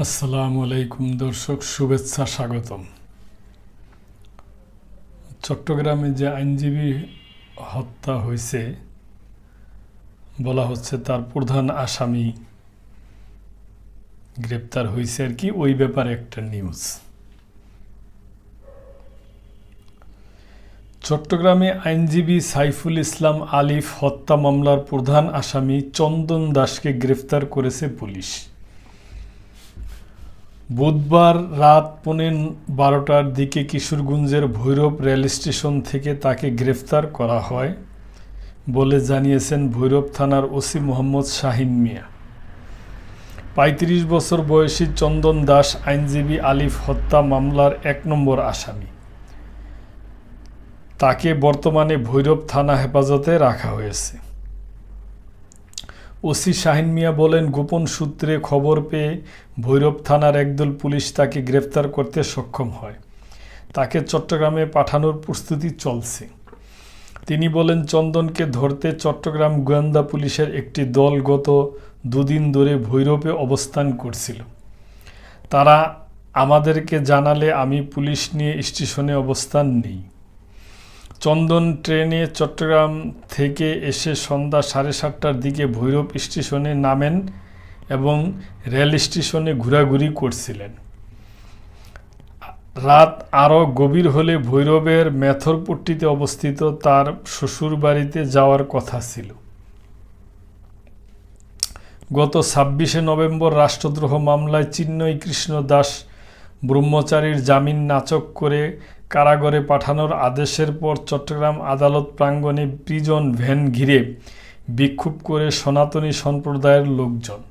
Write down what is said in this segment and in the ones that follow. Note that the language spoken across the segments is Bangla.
আসসালামু আলাইকুম দর্শক, শুভেচ্ছা, স্বাগতম। চট্টগ্রামে যে আইনজীবী হত্যা হয়েছে বলা হচ্ছে তার প্রধান আসামি গ্রেপ্তার হয়েছে আর কি, ওই ব্যাপারে একটা নিউজ। চট্টগ্রামে আইনজীবী সাইফুল ইসলাম আলিফ হত্যা মামলার প্রধান আসামি চন্দন দাসকে গ্রেফতার করেছে পুলিশ। বুধবার রাত 12:15টার দিকে কিশোরগঞ্জের ভৈরব রেল স্টেশন থেকে তাকে গ্রেফতার করা হয় বলে জানিয়েছেন ভৈরব থানার ওসি মোহাম্মদ শাহিন মিয়া। ৩৫ বছর বয়সী চন্দন দাস আইনজীবী আলিফ হত্যা মামলার ১ নম্বর আসামি। তাকে বর্তমানে ভৈরব থানা হেফাজতে রাখা হয়েছে। ওসি শাহিন মিয়া বলেন, গোপন সূত্রে খবর পেয়ে ভৈরব থানার একদল পুলিশ তাকে গ্রেফতার করতে সক্ষম হয়। তাকে চট্টগ্রামে পাঠানোর প্রস্তুতি চলছে। তিনি বলেন, চন্দনকে ধরতে চট্টগ্রাম গোয়েন্দা পুলিশের একটি দল গত 2 দিন ধরে ভৈরবে অবস্থান করছিল। তারা আমাদেরকে জানালে আমি পুলিশ নিয়ে স্টেশনে অবস্থান নিই। চন্দন ট্রেনে চট্টগ্রাম থেকে এসে সন্ধ্যা 7:30টার দিকে ভৈরব স্টেশনে নামেন এবং রেল স্টেশনে ঘোরাঘুরি করছিলেন। রাত আরও গভীর হলে ভৈরবের মেথরপট্টিতে অবস্থিত তার শ্বশুরবাড়িতে যাওয়ার কথা ছিল। গত 26শে নভেম্বর রাষ্ট্রদ্রোহ মামলায় চিন্ময় কৃষ্ণ দাস ব্রহ্মচারীর জামিন নাকচ করে কারাগারে পাঠানোর আদেশের পর চট্টগ্রাম আদালত প্রাঙ্গণে প্রিজন ভ্যান ঘিরে বিক্ষোভ করে সনাতনী সম্প্রদায়ের লোকজন।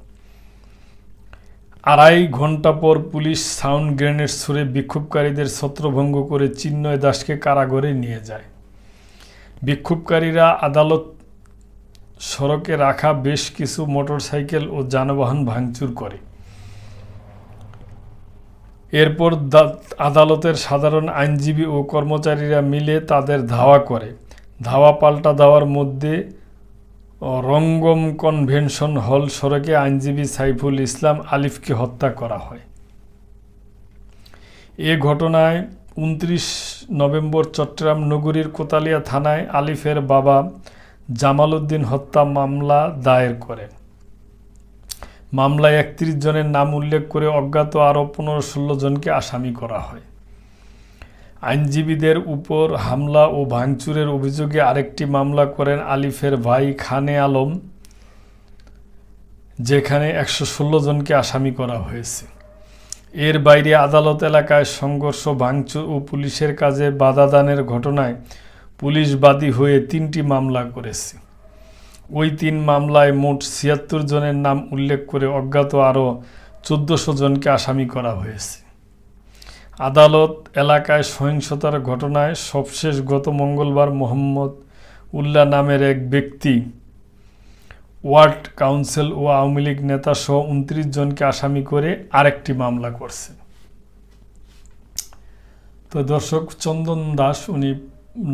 2.5 ঘণ্টা পর পুলিশ সাউন্ড গ্রেনেড ছুড়ে বিক্ষোভকারীদের ছত্রভঙ্গ করে চিন্ময় দাসকে কারাগারে নিয়ে যায়। বিক্ষোভকারীরা আদালত সড়কে রাখা বেশ কিছু মোটরসাইকেল ও যানবাহন ভাঙচুর করে। এরপর আদালতের সাধারণ আইনজীবী ও কর্মচারীরা মিলে তাদের ধাওয়া করে। ধাওয়া পাল্টা দেওয়ার মধ্যে রঙ্গম কনভেনশন হল সড়কে আইনজীবী সাইফুল ইসলাম আলিফকে হত্যা করা হয়। এ ঘটনায় 29 নভেম্বর চট্টগ্রাম নগরীর কোতালিয়া থানায় আলিফের বাবা জামাল উদ্দিন হত্যা মামলা দায়ের করেন। মামলায় 31 জনের নাম উল্লেখ করে অজ্ঞাত আরও 15-16 জনকে আসামি করা হয়। আইনজীবীদের উপর হামলা ও ভাঙচুরের অভিযোগে আরেকটি মামলা করেন আলিফের ভাই খানে আলম, যেখানে 116 জনকে আসামি করা হয়েছে। এর বাইরে আদালত এলাকায় সংঘর্ষ, ভাঙচুর ও পুলিশের কাজে বাধাদানের ঘটনায় পুলিশ বাদী হয়ে 3টি মামলা করেছে। ওই 3 মামলায় মোট 76 জনের নাম উল্লেখ করে অজ্ঞাত আরও 1400 জনকে আসামি করা হয়েছে। আদালত এলাকায় সহিংসতার ঘটনায় সবশেষ গত মঙ্গলবার মোহাম্মদ উল্লাহ নামের এক ব্যক্তি ওয়ার্ড কাউন্সিল ও আওয়ামী লীগ নেতা সহ 29 জনকে আসামি করে আরেকটি মামলা করছে। তো দর্শক, চন্দন দাস উনি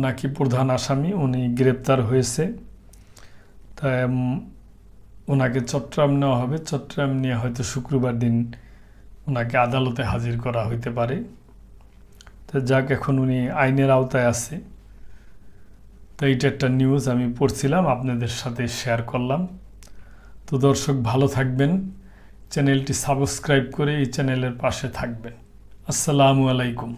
নাকি প্রধান আসামি, উনি গ্রেপ্তার হয়েছে। তাই ওনাকে চট্টগ্রাম নেওয়া হবে। চট্টগ্রাম নিয়ে হয়তো শুক্রবার দিন ওনাকে আদালতে হাজির করা হইতে পারে। তো যাক, এখন উনি আইনের আওতায় আছে। তো এইটা একটা নিউজ আমি পড়ছিলাম, আপনাদের সাথে শেয়ার করলাম। তো দর্শক, ভালো থাকবেন, চ্যানেলটি সাবস্ক্রাইব করে এই চ্যানেলের পাশে থাকবেন। আসসালামু আলাইকুম।